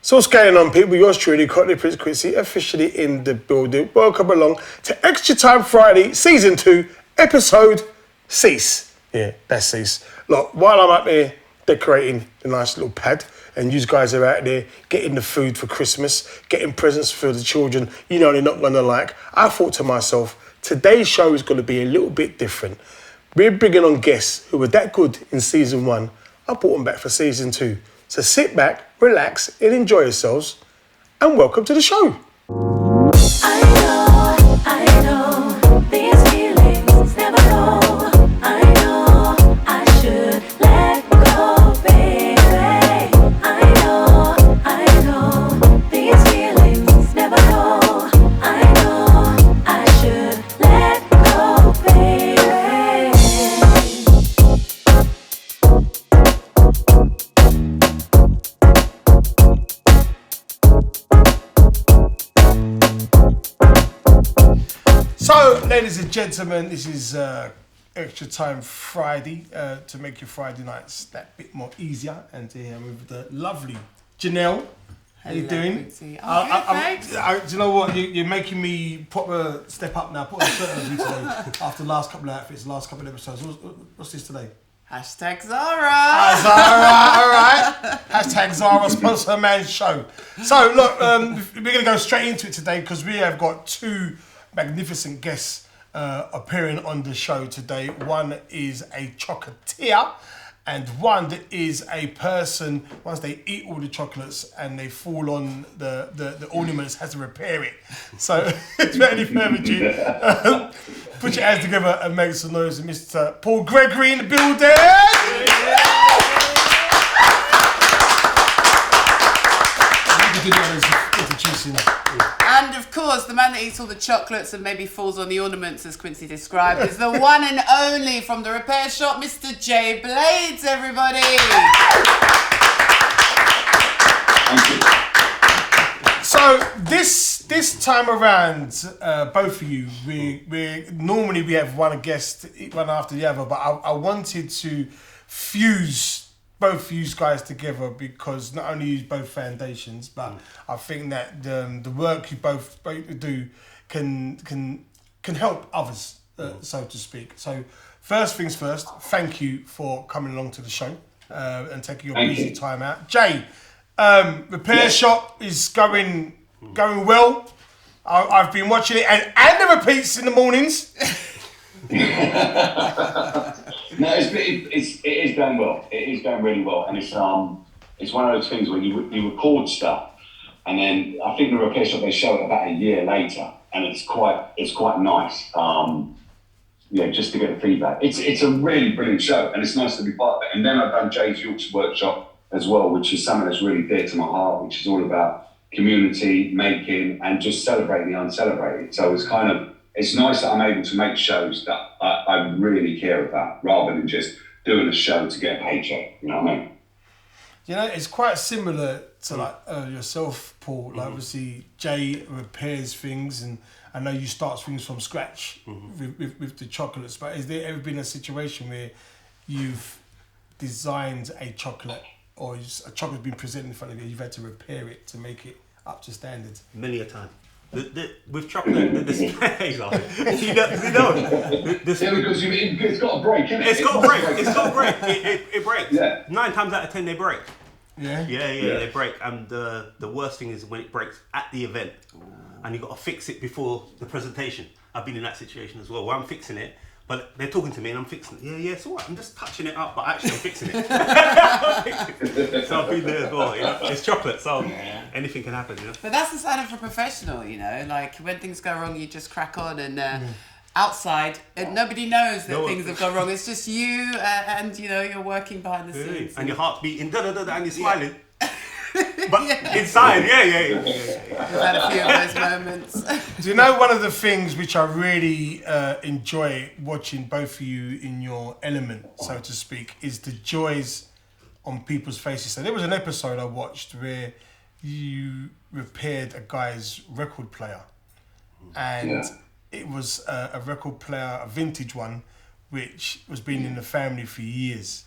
So what's going on, people? Yours truly, Courtney Prince Quincy, officially in the building. Welcome along to Extra Time Friday, Season 2, Episode Cease. Yeah, that's Cease. Look, while I'm out there decorating the nice little pad, and you guys are out there getting the food for Christmas, getting presents for the children you know they're not going to like, I thought to myself, today's show is going to be a little bit different. We're bringing on guests who were that good in Season 1. I brought them back for Season 2. So sit back, relax, and enjoy yourselves, and welcome to the show. I know, these feelings never go. I know, I should let go, baby. I know, these feelings never go. I know, I should let go, baby. So, ladies and gentlemen, this is Extra Time Friday to make your Friday nights that bit more easier. And here with the lovely Janelle. How you doing? Quincy. I'm good, thanks. Do you know what? You're making me proper step up now. Put on a shirt on you today after the last couple of outfits, the last couple of episodes. What's this today? Hashtag Zara. Zara, all right. Hashtag Zara, sponsor a man's show. So, look, we're going to go straight into it today because we have got two magnificent guests appearing on the show today. One is a chocolatier, and one that is a person, once they eat all the chocolates and they fall on the ornaments, has to repair it. So, without any further ado, put your hands together and make some noise. Mr. Paul Gregory in the building. Introducing. And of course, the man that eats all the chocolates and maybe falls on the ornaments, as Quincy described, is the one and only from the repair shop, Mr. J Blades, everybody. Thank you. So this time around, both of you, we normally we have one guest, one after the other, but I wanted to fuse both of you guys together because not only use both foundations, but I think that the work you both do can help others, so to speak. So first things first, thank you for coming along to the show and taking your busy time out. Jay, repair shop is going well. I've been watching it and the repeats in the mornings. No, it is going well. It is going really well, and it's one of those things where you record stuff, and then I think the repair shop they show it about a year later, and it's quite nice. Just to get the feedback. It's a really brilliant show, and it's nice to be part of it. And then I've done Jay's Yorkshire Workshop as well, which is something that's really dear to my heart, which is all about community making and just celebrating the uncelebrated. So it's nice that I'm able to make shows that I really care about, rather than just doing a show to get a paycheck. You know what I mean? You know, it's quite similar to like yourself, Paul. Like obviously, Jay repairs things, and I know you start things from scratch with the chocolates. But has there ever been a situation where you've designed a chocolate, or a chocolate's been presented in front of you, you've had to repair it to make it up to standard? Many a time. With chocolate, the display, like, you know, because it's got a break, isn't it? It's got a break. It breaks. Yeah. 9 times out of 10 they break. Yeah, they break. And the worst thing is when it breaks at the event, and you got to fix it before the presentation. I've been in that situation as well, where I'm fixing it, but they're talking to me and I'm fixing it. Yeah, it's all right. I'm just touching it up, but actually I'm fixing it. So I've been there as well. You know? It's chocolate, so anything can happen. You know? But that's the sign of a professional, you know. Like when things go wrong, you just crack on and outside, nobody knows that things have gone wrong. It's just you and you know you're working behind the scenes. And your heart's beating, and you're smiling. But inside, yeah. We've had a few of those moments. Do you know one of the things which I really enjoy watching both of you in your element, so to speak, is the joys on people's faces. So there was an episode I watched where you repaired a guy's record player, and it was a record player, a vintage one, which was been in the family for years.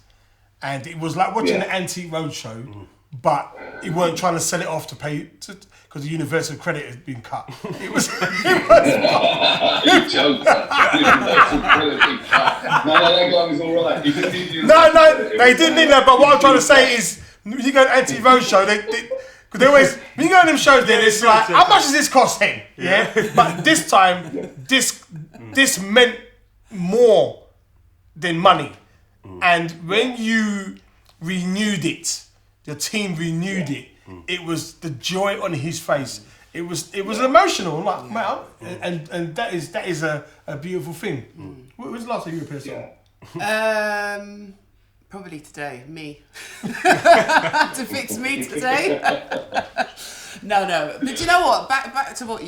And it was like watching an antique roadshow, but he weren't trying to sell it off to pay because the universal credit had been cut. It was. You joke. Universal credit being cut. No, that guy was all right. He didn't need No, they didn't need that. But what I'm trying to say is, when you go to anti-Rose show, because they always, when you go to them shows, then it's like, how much does this cost him? Yeah. But this time, this meant more than money. And when you renewed it, the team renewed it. It was the joy on his face. It was emotional. I'm like, man, and that is a beautiful thing. When was the last time you were Probably today, me. To fix me today. No. But you know what? Back to what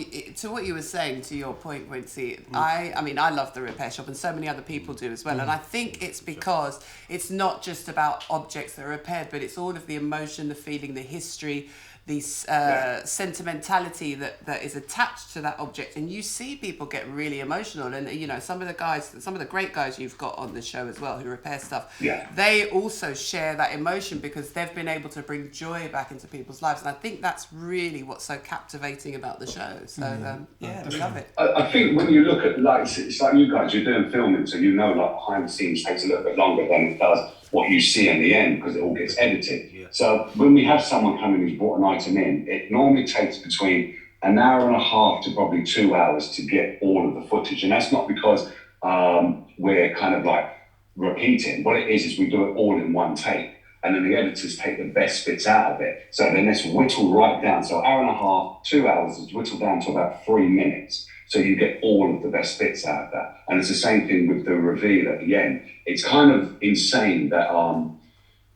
you were saying, to your point, Quincy. I mean, I love the repair shop, and so many other people do as well. And I think it's because it's not just about objects that are repaired, but it's all of the emotion, the feeling, the history, the sentimentality that is attached to that object. And you see people get really emotional, and you know, some of the great guys you've got on the show as well who repair stuff, they also share that emotion because they've been able to bring joy back into people's lives. And I think that's really what's so captivating about the show. So we love it. I think when you look at, like, it's like you guys, you're doing filming, so you know, like, behind the scenes takes a little bit longer than it does what you see in the end, because it all gets edited. So when we have someone come in who's brought an item in, it normally takes between an hour and a half to probably 2 hours to get all of the footage. And that's not because we're kind of like repeating. What it is we do it all in one take. And then the editors take the best bits out of it. So then it's whittled right down. So hour and a half, 2 hours is whittled down to about 3 minutes. So you get all of the best bits out of that. And it's the same thing with the reveal at the end. It's kind of insane that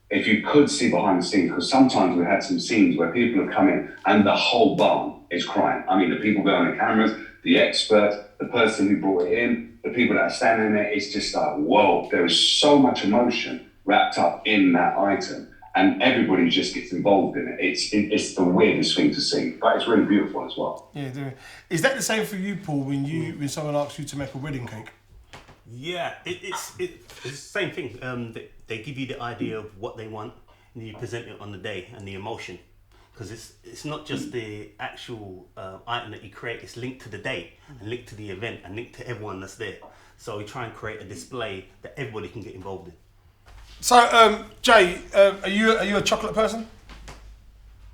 if you could see behind the scenes, because sometimes we had some scenes where people have come in and the whole barn is crying. I mean, the people behind the cameras, the expert, the person who brought it in, the people that are standing there, it's just like, whoa, there is so much emotion wrapped up in that item. And everybody just gets involved in it. It's the weirdest thing to see, but it's really beautiful as well. Yeah, is that the same for you, Paul? When someone asks you to make a wedding cake? Yeah, it's the same thing. They give you the idea of what they want, and you present it on the day and the emotion, because it's not just the actual item that you create. It's linked to the day and linked to the event and linked to everyone that's there. So we try and create a display that everybody can get involved in. So, Jay, are you a chocolate person?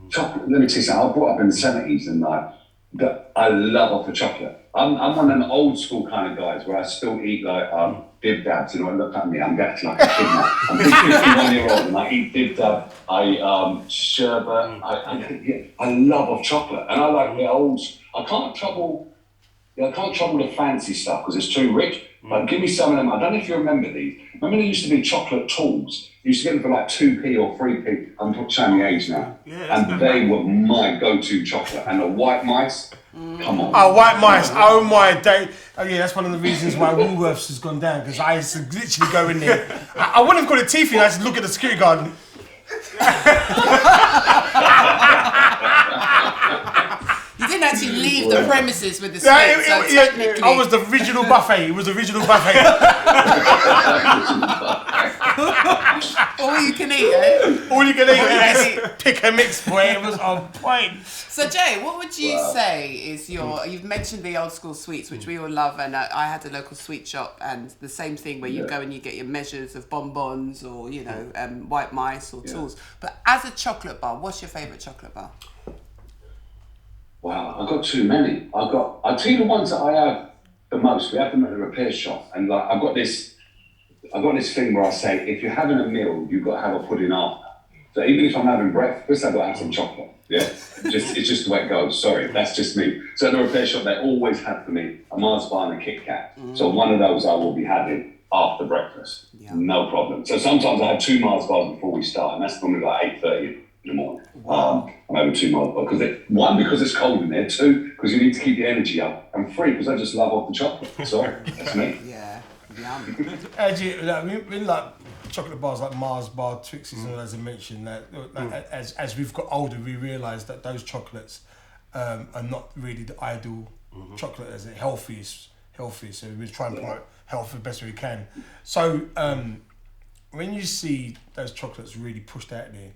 Chocolate. Let me tell you something. I was brought up in the 70s, and I love the chocolate. I'm one of them old school kind of guys where I still eat like dib dabs. You know, look at me, I'm acting like a kid now. I'm 51-year-old and I eat dib dab. I sherbet. I love chocolate, and I like the old. I can't trouble the fancy stuff because it's too rich. But give me some of them. I don't know if you remember these. Remember there used to be chocolate tools? You used to get them for like 2p or 3p. I'm showing the age now. And they were my go-to chocolate. And the white mice, come on. Oh, white mice. Oh my day. Oh yeah, that's one of the reasons why Woolworths has gone down, because I used to literally go in there. I wouldn't have got a teeth in, I used to look at the security guard. You didn't actually leave the premises with the sweets, I was the original buffet. It was the original buffet. All you can eat, eh? All you can eat. Yes. Pick a mix, boy. It was on point. So Jay, what would you say is you've mentioned the old school sweets, which we all love, and I had a local sweet shop, and the same thing where you go and you get your measures of bonbons or, you know, white mice or tools. But as a chocolate bar, what's your favourite chocolate bar? Wow, I've got too many. I'll tell you the ones that I have the most. We have them at the repair shop, and like I've got this thing where I say, if you're having a meal, you've got to have a pudding after. So even if I'm having breakfast, I've got to have some chocolate. Yeah, it's just the way it goes. Sorry, that's just me. So at the repair shop, they always have for me a Mars bar and a Kit Kat. So one of those I will be having after breakfast. No problem. So sometimes I have 2 Mars bars before we start, and that's normally like 8:30 in the morning. I'm having 2 Mars bars because it's cold in there. 2, because you need to keep your energy up, and 3, because I just love off the chocolate. So that's me. Yeah, yum. When like chocolate bars like Mars bar, Twixies, and as I mentioned, as we've got older, we realise that those chocolates are not really the ideal chocolate as the healthiest. So we try and promote health the best we can. So when you see those chocolates really pushed out there,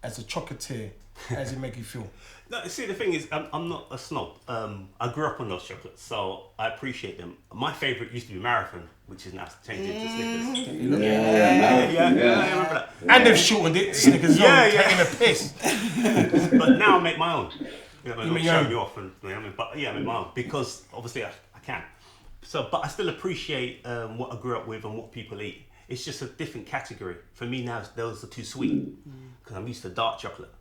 as a chocolatier, how does it make you feel? No, see, the thing is, I'm not a snob. I grew up on those chocolates, so I appreciate them. My favourite used to be Marathon, which is now changed into Snickers. I remember that. And they've shortened it, Snickers, taking a piss. But now I make my own. You know, I'm make not your showing own? you off, but yeah, I make my own because obviously I can. So, but I still appreciate what I grew up with and what people eat. It's just a different category for me now. Those are too sweet because I'm used to dark chocolate.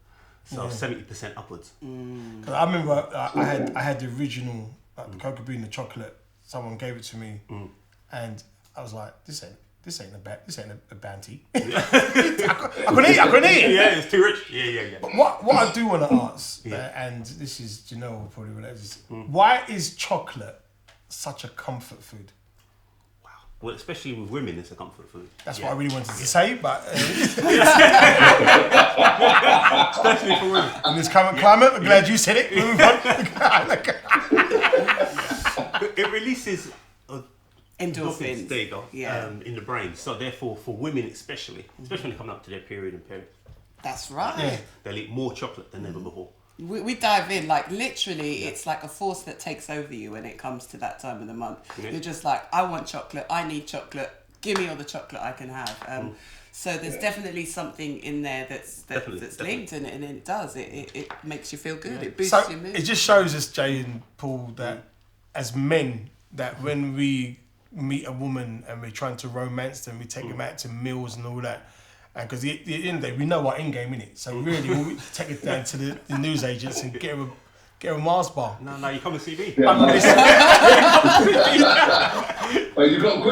So 70% upwards. 'Cause I remember I had the original Cocoa Bean, the chocolate. Someone gave it to me, and I was like, "This ain't a bounty. I couldn't eat it. Yeah, it's too rich. Yeah. But what I do want to ask, and this is Janelle will probably relate to this. Why is chocolate such a comfort food? Well, especially with women, it's a comfort food. That's what I really wanted to say, but Especially for women. in this current climate, I'm glad you said it. Move on. It releases Endorphins. there you go. Yeah. In the brain. So therefore, for women especially when they come up to their period and period, That's right. Yeah. they'll eat more chocolate than ever before. We dive in, like literally, it's like a force that takes over you when it comes to that time of the month. Yeah. You're just like, I want chocolate, I need chocolate, give me all the chocolate I can have. So there's definitely something in there that's Definitely. linked, and it does. It makes you feel good. It boosts So your mood. it just shows us, Jay and Paul, that as men, that when we meet a woman and we're trying to romance them, we take them out to meals and all that. And because at the end of the day, we know our end game, innit? So really, we take it down to the news agents and get them a Mars bar. No, you come and see me. Well, you've got to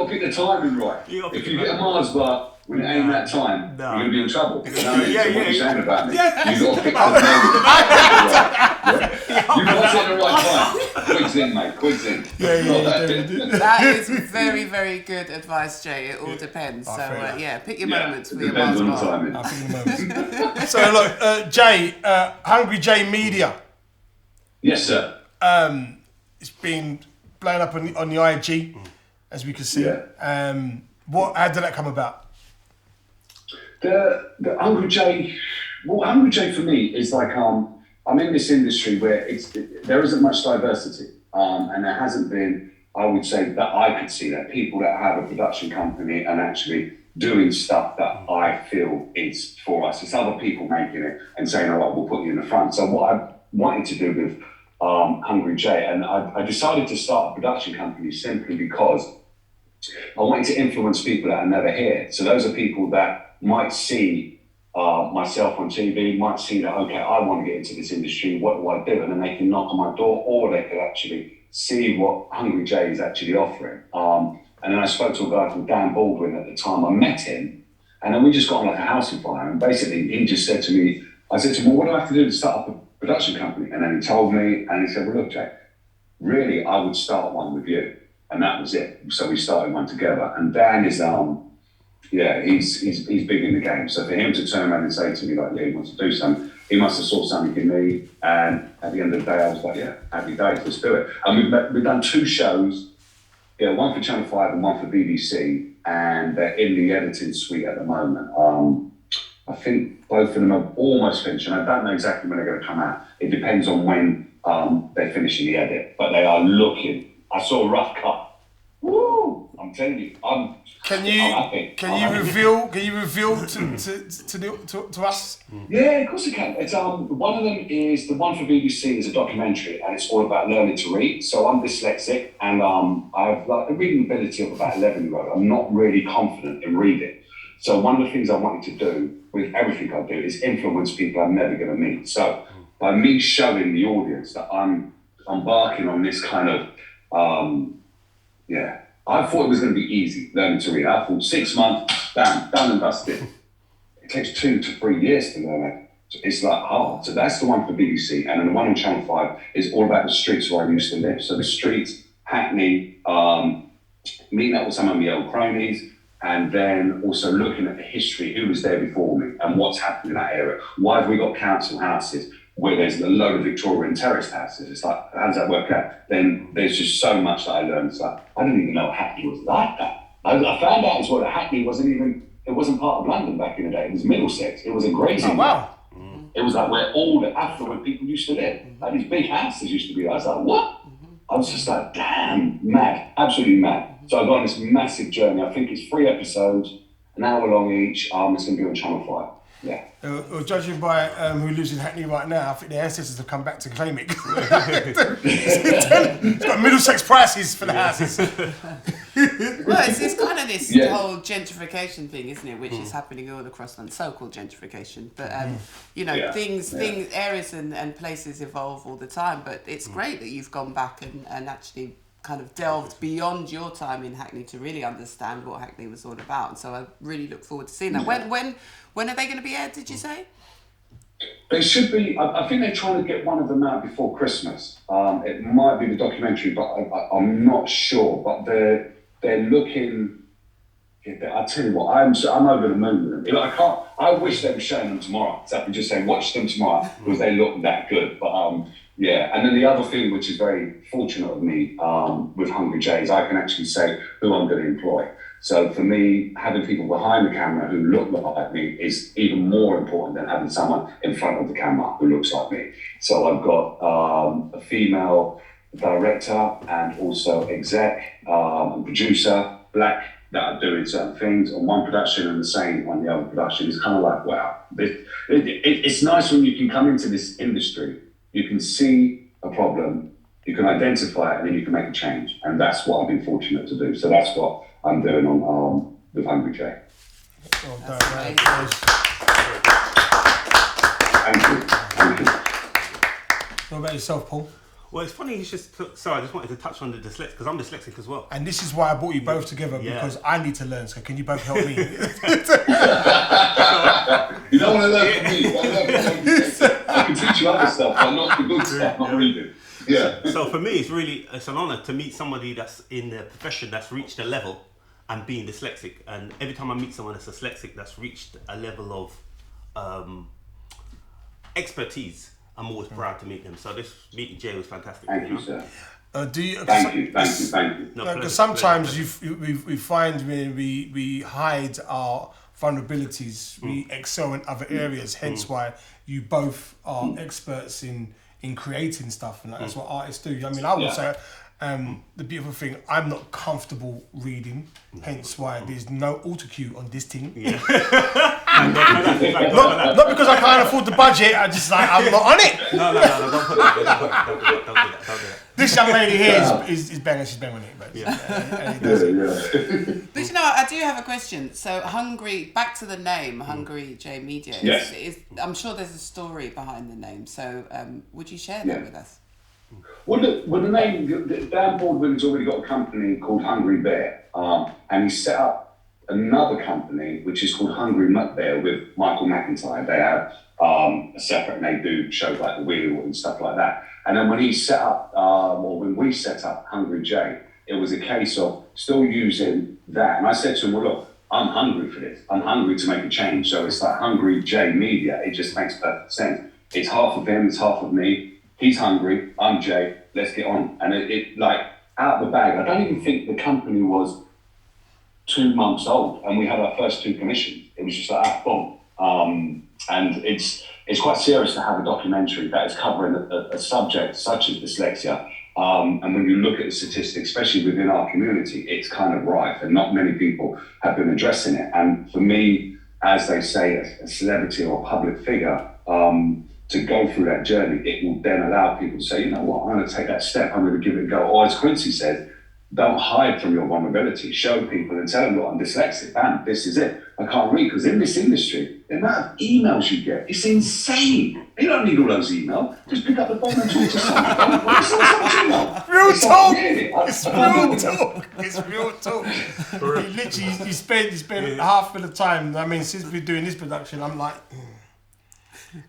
pick the timing right. You gotta If pick you it get a Mars bar when it ain't that time, No. you're gonna be in trouble. Yeah, So what you're saying about me? Yeah. You've got to pick the timing right. You've got to at the right time. Quids in, mate. Quids in. That is very, very good advice, Jay. It all depends. So fair enough. pick your moments for your Depends Mars on the bar. timing. So look, Jay, Hungry Jay Media. Yes, sir. It's been blown up on the IG, as we can see. Yeah. How did that come about? The Hungry Jay, Hungry Jay for me is like I'm in this industry where there isn't much diversity, and there hasn't been. I would say that I could see that people that have a production company and actually doing stuff that I feel is for us. It's other people making it and saying, "Oh, we'll put you in the front." So what I wanted to do with Hungry Jay, and I decided to start a production company simply because I wanted to influence people that are never here. So those are people that might see myself on TV, might see that, okay, I want to get into this industry, what do I do? And then they can knock on my door, or they could actually see what Hungry Jay is actually offering. And then I spoke to a guy called Dan Baldwin at the time. I met him, and then we just got on like a house on fire. And basically, he just said to me, I said to him, well, what do I have to do to start up a production company? And then he told me, and he said, well, look, Jay, really, I would start one with you. And that was it. So we started one together. And Dan is, he's big in the game. So for him to turn around and say to me, like, yeah, he wants to do something, he must have saw something in me. And at the end of the day, I was like, yeah, happy days, let's do it. And we've done 2 shows, one for Channel 5 and one for BBC. And they're in the editing suite at the moment. I think both of them are almost finished. And I don't know exactly when they're going to come out. It depends on when they're finishing the edit. But they are looking. I saw a rough cut. Woo! I'm telling you, Can you reveal to us? Yeah, of course I can. It's one of them is the one for BBC is a documentary, and it's all about learning to read. So I'm dyslexic, and I have like a reading ability of about 11-year-old. I'm not really confident in reading. So one of the things I wanted to do with everything I do is influence people I'm never going to meet. So by me showing the audience that I'm embarking on this kind of I thought it was going to be easy learning to read. I thought 6 months, bam, done and dusted. It takes 2 to 3 years to learn it. So it's like hard. So that's the one for BBC. And then the one on Channel 5 is all about the streets where I used to live. So the streets, Hackney, meeting up with some of my old cronies, and then also looking at the history, who was there before me and what's happened in that area. Why have we got council houses where there's a load of Victorian terraced houses? It's like, how does that work out? Then there's just so much that I learned. It's like, I didn't even know Hackney was like that. I found out as well that Hackney wasn't even it wasn't part of London back in the day. It was Middlesex. It was a grazing. Oh, wow. It was like where all the affluent people used to live. Like these big houses used to be. I was like, what? I was just like, damn, mad, absolutely mad. So I got on this massive journey. I think it's 3 episodes, an hour long each. It's going to be on Channel 5. Yeah. Judging by who lives in Hackney right now, I think the ancestors have come back to claim it. It's got Middlesex prices for the houses. Well, it's kind of this whole gentrification thing, isn't it? Which is happening all across London, so-called gentrification. But things, areas and places evolve all the time. But it's great that you've gone back and actually kind of delved beyond your time in Hackney to really understand what Hackney was all about. And so I really look forward to seeing that. When are they going to be aired, did you say? They should be. I think they're trying to get one of them out before Christmas. It might be the documentary, but I'm not sure. But they're looking. I tell you what, I'm over the moon with them. I wish they were showing them tomorrow. So I can just say watch them tomorrow because they look that good. But yeah. And then the other thing, which is very fortunate of me with Hungry J, is I can actually say who I'm going to employ. So for me, having people behind the camera who look like me is even more important than having someone in front of the camera who looks like me. So I've got a female director and also exec and producer, black, that are doing certain things on one production and the same on the other production. It's kind of like, wow. It's nice when you can come into this industry, you can see a problem, you can identify it, and then you can make a change. And that's what I've been fortunate to do. So that's what I'm doing on with Hungry J. Well done, man. Thank you. What about yourself, Paul? Well, it's funny. I just wanted to touch on the dyslexic because I'm dyslexic as well. And this is why I brought you both together because I need to learn. So can you both help me? You don't want to learn from me. I can teach you other stuff, but not the good stuff, not reading. Yeah. So for me, it's an honour to meet somebody that's in the profession that's reached a level and being dyslexic. And every time I meet someone that's dyslexic that's reached a level of expertise, I'm always proud to meet them. So this meeting Jay was fantastic. Thank you, sir. Thank you. No, because sometimes we find when we hide our vulnerabilities, we excel in other areas. Hence why you both are experts in creating stuff, and that's what artists do. I mean, I would say the beautiful thing, I'm not comfortable reading, hence why there's no autocue on this thing. Yeah. not because I can't afford the budget, I'm not on it. No, don't put that. Don't do that. This young lady here is banging, she's banging it, but But you know, I do have a question. So back to the name, Hungry J Media. Yes. I'm sure there's a story behind the name. So would you share that with us? Well, the name, Dan Baldwin's already got a company called Hungry Bear, and he set up another company which is called Hungry Mutt Bear with Michael McIntyre. They have a separate, and they do shows like The Wheel and stuff like that. And then when he set up, or when we set up Hungry J, it was a case of still using that. And I said to him, well, look, I'm hungry for this. I'm hungry to make a change. So it's like Hungry J Media. It just makes perfect sense. It's half of him, it's half of me. He's hungry, I'm Jay, let's get on. And it like, out of the bag, I don't even think the company was 2 months old, and we had our first 2 commissions. It was just like, boom. And it's quite serious to have a documentary that is covering a subject such as dyslexia. And when you look at the statistics, especially within our community, it's kind of rife, and not many people have been addressing it. And for me, as they say, a celebrity or a public figure, to go through that journey, it will then allow people to say, you know what, I'm going to take that step, I'm going to give it a go. Or as Quincy said, don't hide from your vulnerability. Show people and tell them, look, I'm dyslexic, bam, this is it. I can't read, because in this industry, the amount of emails you get, it's insane. You don't need all those emails. Just pick up the phone and talk to someone. Real talk. It's real talk. You literally, you spend half of the time, I mean, since we're doing this production, I'm like...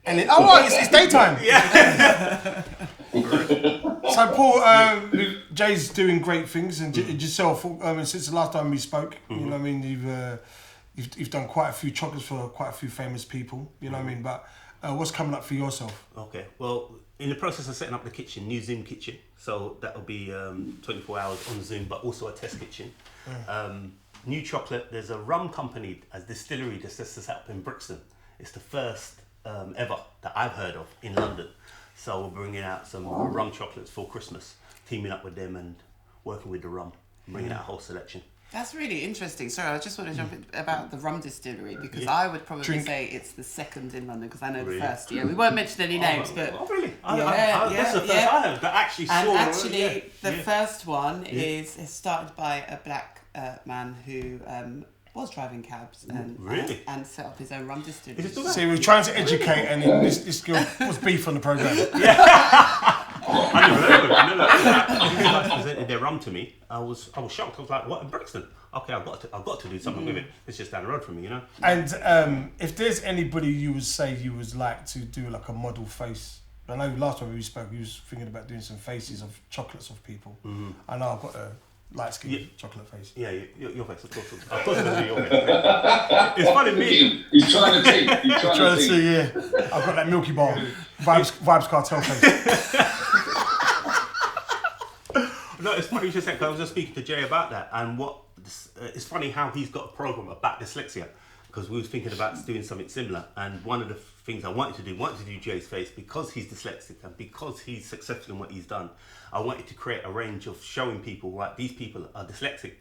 And it's daytime. Yeah. So Paul, Jay's doing great things, and yourself. Since the last time we spoke, you know what I mean. You've done quite a few chocolates for quite a few famous people. You know what I mean. But what's coming up for yourself? Okay. Well, in the process of setting up the kitchen, new Zoom kitchen. So that'll be 24 hours on Zoom, but also a test kitchen. new chocolate. There's a rum company, a distillery that sets this up in Brixton. It's the first ever that I've heard of in London. So we're bringing out some rum chocolates for Christmas, teaming up with them and working with the rum, bringing out a whole selection. That's really interesting. Sorry, I just want to jump in about the rum distillery because I would probably say it's the second in London because I know the first. Yeah, we won't mention any names, but really? That's the first I heard that actually saw. And actually, the first one is started by a black man who was driving cabs and set up his own rum distillery. So he was trying to educate, and then this girl was beef on the program. I never heard of it. When you guys presented their rum to me, I was shocked. I was like, "What in Brixton? Okay, I've got to do something with it. It's just down the road from me, you know." And if there's anybody you would say you would like to do like a model face, I know last time we spoke, you was thinking about doing some faces of chocolates of people. I know I've got a light skin chocolate face. Yeah, your face, of course. Of course, it's your face. It's funny, me. He's trying to see. He's Trying to see, yeah. I've got that Milky Bar vibes cartel face. No, it's funny you just said, because I was just speaking to Jay about that, and it's funny how he's got a program about dyslexia, because we were thinking about doing something similar, and one of the things I wanted to do Jay's face, because he's dyslexic and because he's successful in what he's done. I wanted to create a range of showing people, right, these people are dyslexic,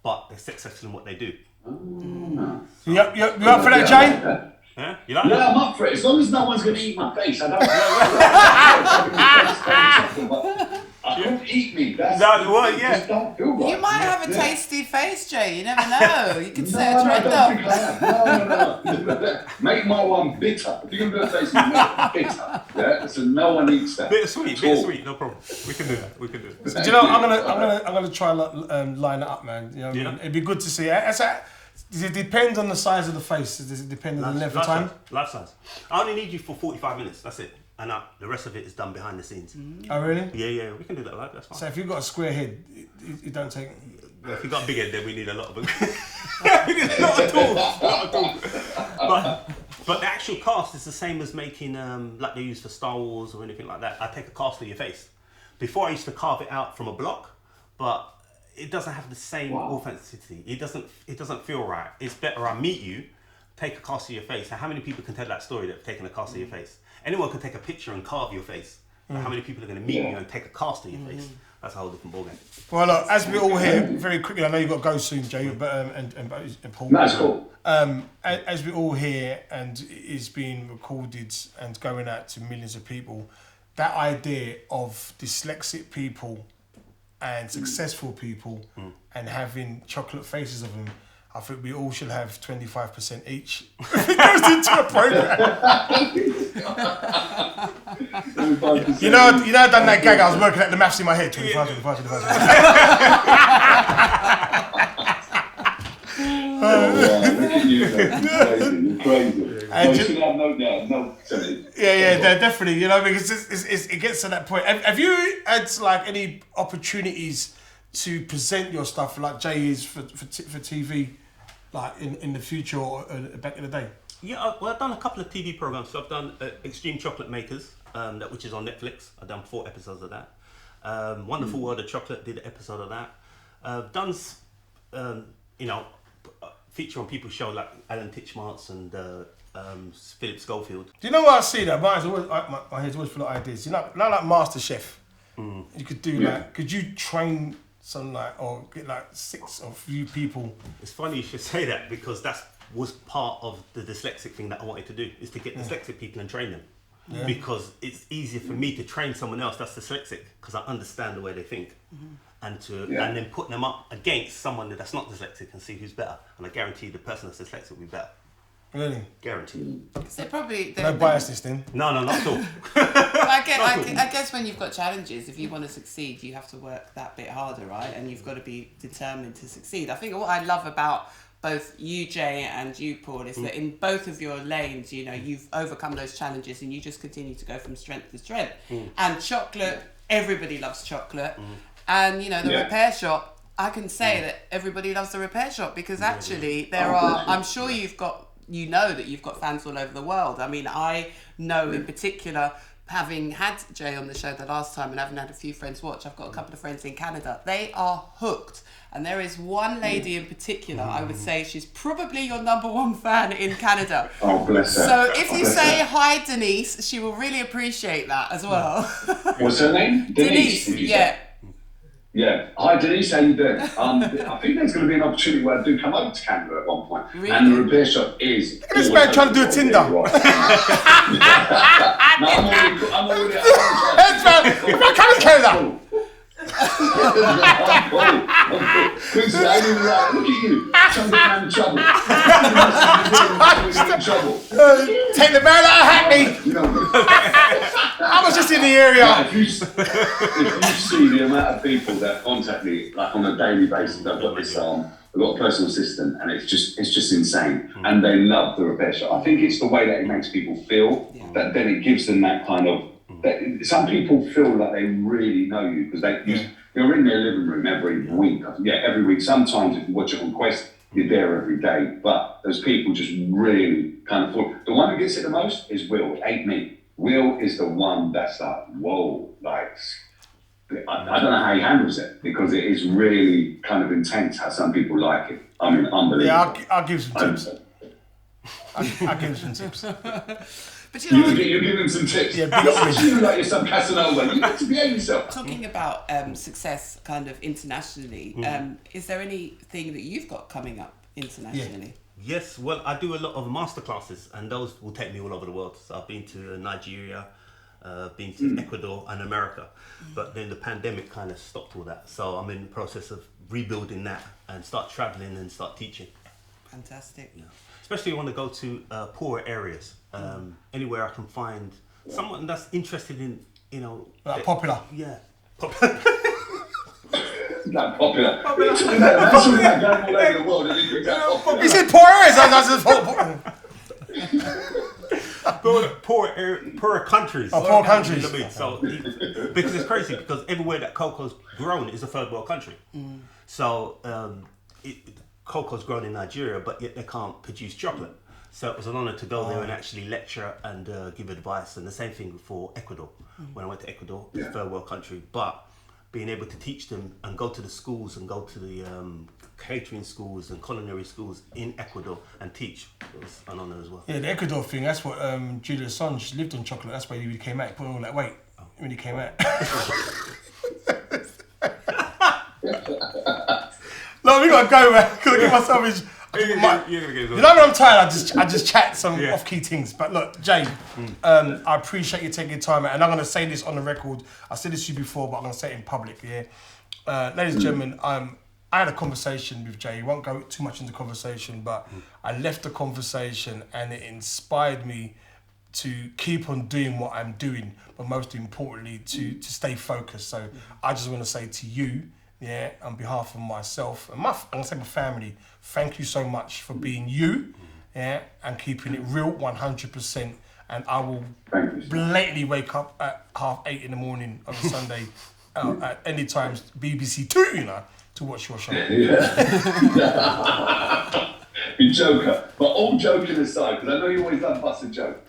but they're successful in what they do. You up for that, Jay? Yeah, you like I'm up for it. As long as no one's going to eat my face, I don't. I don't eat me. That's just don't feel right. You might have a tasty face, Jay. You never know. You could set a trend up. No. Make my one bitter. If you're going to do a tasty, make it bitter. Yeah, so no one eats that. Bittersweet, no problem. We can do that. Do you know? I'm gonna try line it up, man. You know what I mean? It'd be good to see. Does it depend on the size of the face? Does it depend on the length of time? Life size. I only need you for 45 minutes. That's it. And the rest of it is done behind the scenes. Oh, really? Yeah, we can do that live. That's fine. So if you've got a square head, it don't take. Well, if you've got a big head, then we need a lot of them. We need a lot of tools. But the actual cast is the same as making like they use for Star Wars or anything like that. I take a cast of your face. Before I used to carve it out from a block, but it doesn't have the same authenticity. It doesn't feel right. It's better I meet you, take a cast of your face. Now, how many people can tell that story that have taken a cast of your face? Anyone can take a picture and carve your face. But how many people are going to meet you and take a cast of your face? That's a whole different ballgame. Well, look, as we're all here, very quickly, I know you've got to go soon, Jay, but and Paul. That's cool. As we're all here and it's being recorded and going out to millions of people, that idea of dyslexic people and successful people and having chocolate faces of them, I think we all should have 25% each. It goes into a program. You know, I done that gag. I was working at the maths in my head. 25. Crazy. Yeah, definitely. You know, because it gets to that point. Have you had like any opportunities to present your stuff like Jay is for TV, like in the future or back in the day? Yeah, I've done a couple of TV programs. So I've done Extreme Chocolate Makers, which is on Netflix. I've done 4 episodes of that. Wonderful World of Chocolate, did an episode of that. Done, feature on people's show like Alan Titchmarsh and Philip Schofield. Do you know what I see that? My head's always full of ideas. You know, not like MasterChef. You could do like, could you train some like, or get like 6 of you people? It's funny you should say that because that was part of the dyslexic thing that I wanted to do, is to get dyslexic people and train them. Yeah. Because it's easier for me to train someone else that's dyslexic because I understand the way they think. And then put them up against someone that's not dyslexic and see who's better. And I guarantee the person that's dyslexic will be better. Really? Guaranteed. No biasness then? No, not at all. I guess when you've got challenges, if you want to succeed, you have to work that bit harder, right? And you've got to be determined to succeed. I think what I love about both you, Jay, and you, Paul, is that in both of your lanes, you know, you've overcome those challenges and you just continue to go from strength to strength. And chocolate, everybody loves chocolate. And, you know, the repair shop, I can say that everybody loves the repair shop because actually I'm sure you've got fans all over the world. I mean, I know in particular having had Jay on the show the last time and having had a few friends watch, I've got a couple of friends in Canada. They are hooked. And there is one lady in particular, I would say she's probably your number one fan in Canada. Oh, bless her. So if you Bless say her. hi, Denise, she will really appreciate that as well. What's her name? Denise, did you yeah. say? Yeah. Hi, Denise. How you doing? I think there's going to be an opportunity where I do come over to Canada at one point. Really? And the repair shop is... This man trying to do a Tinder. No, I'm already... Hey, man, if I come to Canada. I'm cool. Quincy, I ain't even like, look at you. Trying to find trouble. Trouble. Take the man out of Hackney. You know, I was just in the area. if you see the amount of people that contact me like on a daily basis, I've got this I've got a personal assistant, and it's just insane, and they love the repair shop. I think it's the way that it makes people feel that then it gives them that kind of. Some people feel like they really know you because you're in their living room every week. Yeah, every week. Sometimes if you watch it on Quest, you're there every day. But those people just really kind of fall. The one who gets it the most is Will. It ain't me. Will is the one that's like, whoa, like, I don't know how he handles it because it is really kind of intense how some people like it. I mean, unbelievable. Yeah, I'll give some tips. I'll give some tips. But you know, You're giving some tips. Yeah, big up. You like you're some Casanova. You need to behave yourself. talking about success kind of internationally, is there anything that you've got coming up internationally? Yes, well, I do a lot of masterclasses, and those will take me all over the world. So I've been to Nigeria, been to Ecuador and America, but then the pandemic kind of stopped all that. So I'm in the process of rebuilding that and start traveling and start teaching. Fantastic. Yeah. Especially I want to go to poorer areas, anywhere I can find someone that's interested in, Popular. Yeah. Like popular. That's talking about going all over the world and you think that's popular. He said poor areas. Poorer countries. Oh, poor countries. You know what I mean? So, because it's crazy, because everywhere that cocoa's grown is a third world country. So, cocoa's grown in Nigeria, but yet they can't produce chocolate. So it was an honour to go there and actually lecture and give advice. And the same thing for Ecuador. When I went to Ecuador, it's a third world country, but being able to teach them and go to the schools and go to the catering schools and culinary schools in Ecuador and teach was an honour as well. Yeah, the Ecuador thing, that's what Julian Assange lived on chocolate. That's why he came out, he put on all that weight when he came out. No, we gotta go, man. Cause I give myself his. You know when I'm tired, I just chat some off-key things. But look, Jay, I appreciate you taking your time, and I'm gonna say this on the record. I said this to you before, but I'm gonna say it in public. Yeah, ladies and gentlemen, I had a conversation with Jay. Won't go too much into conversation, but I left the conversation, and it inspired me to keep on doing what I'm doing, but most importantly, to stay focused. So I just want to say to you, yeah, on behalf of myself and I'm gonna say my family, thank you so much for being you, yeah, and keeping it real 100%. And I will blatantly wake up at 8:30 in the morning on a Sunday, at any times BBC 2, to watch your show. You joker, but all joking aside, because I know you always love bust a joke.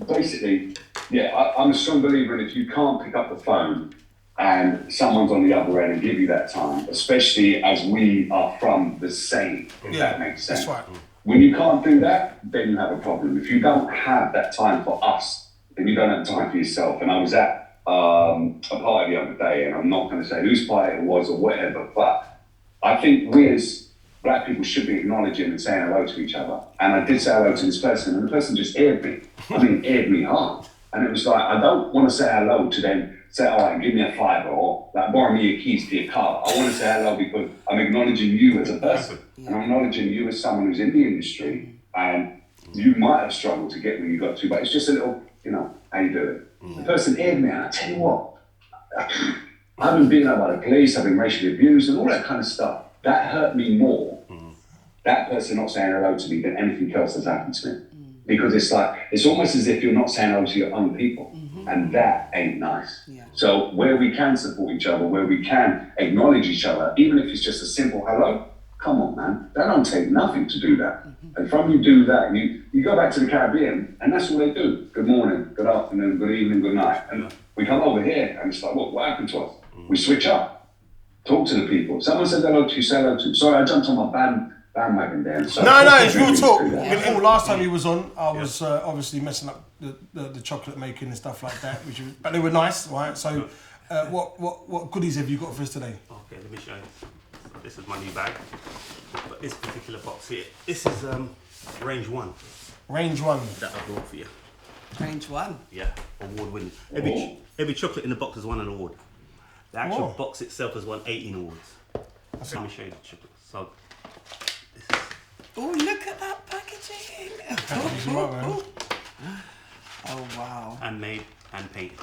Basically, I'm a strong believer in if you can't pick up the phone and someone's on the other end and give you that time, especially as we are from the same, if that makes sense. That's right. When you can't do that, then you have a problem. If you don't have that time for us, then you don't have time for yourself. And I was at a party the other day, and I'm not going to say whose party it was or whatever, but I think we as black people should be acknowledging and saying hello to each other. And I did say hello to this person, and the person just aired me. Aired me hard. And it was like, I don't want to say hello to them, say, all right, give me a $5 or like borrow me your keys to your car. I want to say hello because I'm acknowledging you as a person. And I'm acknowledging you as someone who's in the industry, and you might have struggled to get where you got to, but it's just a little, how you do it. The person aired me, and I tell you what, I've been beaten up by the police, I've been racially abused and all that kind of stuff. That hurt me more, that person not saying hello to me, than anything else that's happened to me. Because it's almost as if you're not saying hello to your own people. And that ain't nice. Yeah. So where we can support each other, where we can acknowledge each other, even if it's just a simple hello, Come on, man. That don't take nothing to do that. And from you do that, you go back to the Caribbean, and that's all they do. Good morning, good afternoon, good evening, good night. And we come over here, and it's like, what happened to us? We switch up. Talk to the people. Someone said hello to you, say hello to you. Sorry, I jumped on my bandwagon there. So No, it's real talk. Paul, last time you was on, I was obviously messing up the chocolate making and stuff like that, but they were nice, right? So, what goodies have you got for us today? Okay, let me show you. So this is my new bag. But this particular box here, this is range 1. Range 1. That I brought for you. Range 1. Yeah, award winning. Every chocolate in the box has won an award. The actual box itself has won 18 awards. Let me show you the chocolate. So, this is... Oh, look at that packaging. Oh, wow. Handmade, hand painted.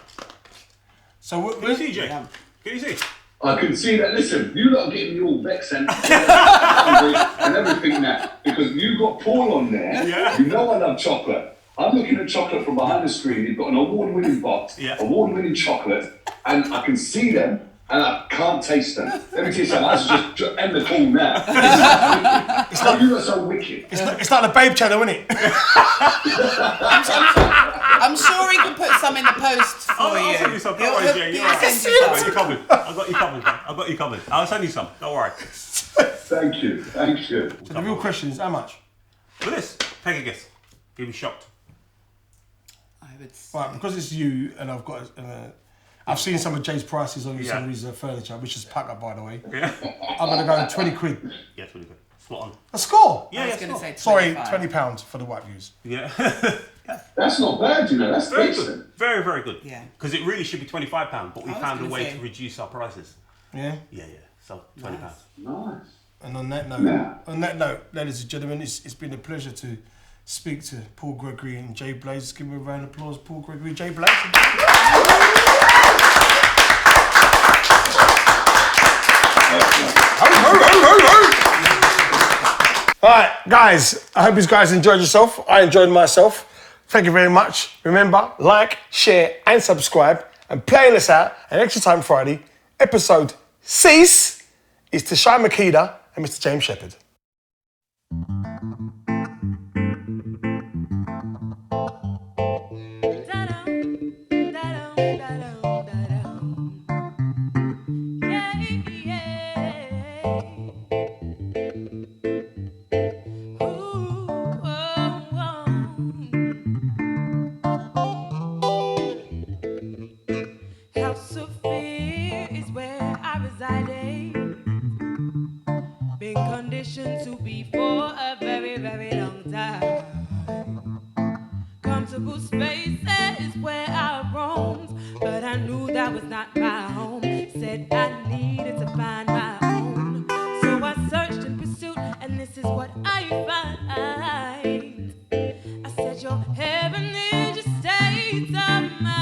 So, Can you see, Jay? Can you see? I can see that. Listen, you lot are getting me all vexed and hungry and everything now. Because you got Paul on there. Yeah. You know I love chocolate. I'm looking at chocolate from behind the screen. You've got an award-winning box, award-winning chocolate, and I can see them, and I can't taste them. Let me tell you something. I should just end the call now. It's like you are so wicked. It's like the Babe channel, isn't it? I'm sure he can put some in the post for you. I'll send you some. Don't worry, Jay. I'll send I got you covered. I got you covered, man. I got you covered. I'll send you some. Don't worry. Thank you. Thank you. So the real question is, how much? For this, take a guess. You'll be shocked. I would say. Right, because it's you, and I've got... I've seen some of Jay's prices on some of his furniture, which is packed up, by the way. Yeah. I'm going to go 20 quid. Yeah, 20 quid. Spot on. A score? Yeah, I was yeah, going to say Sorry, 25. £20 for the white views. Yeah. That's not bad, you know. That's Very decent. good. Very, very good. Yeah. Because it really should be £25, but we I was found a gonna way say. to reduce our prices. Yeah? Yeah. So £20. Nice. And on that note, ladies and gentlemen, it's been a pleasure to speak to Paul Gregory and Jay Blaze. Let's give him a round of applause, Paul Gregory, Jay Blaze. Alright, guys, I hope you guys enjoyed yourself. I enjoyed myself. Thank you very much. Remember, like, share, and subscribe. And playing us out at Extra Time Friday, episode 6 is Tashai Makeda and Mr. James Shepherd. House of fear is where I resided. Been conditioned to be for a very, very long time. Comfortable spaces where I roamed, but I knew that was not my home. Said I needed to find my own. So I searched and pursued, and this is what I find. I said your heaven is your state of mind.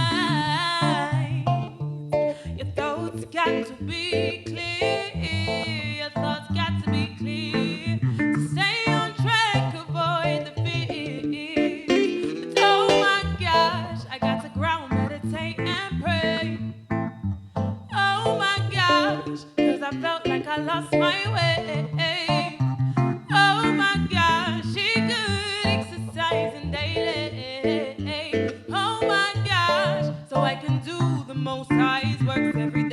Your thoughts got to be clear. Your thoughts got to be clear. To stay on track, avoid the fear. But oh my gosh, I got to ground, meditate and pray. Oh my gosh, 'cause I felt like I lost my way. Oh my gosh, she good exercising daily. Oh my gosh, so I can do the most highs works every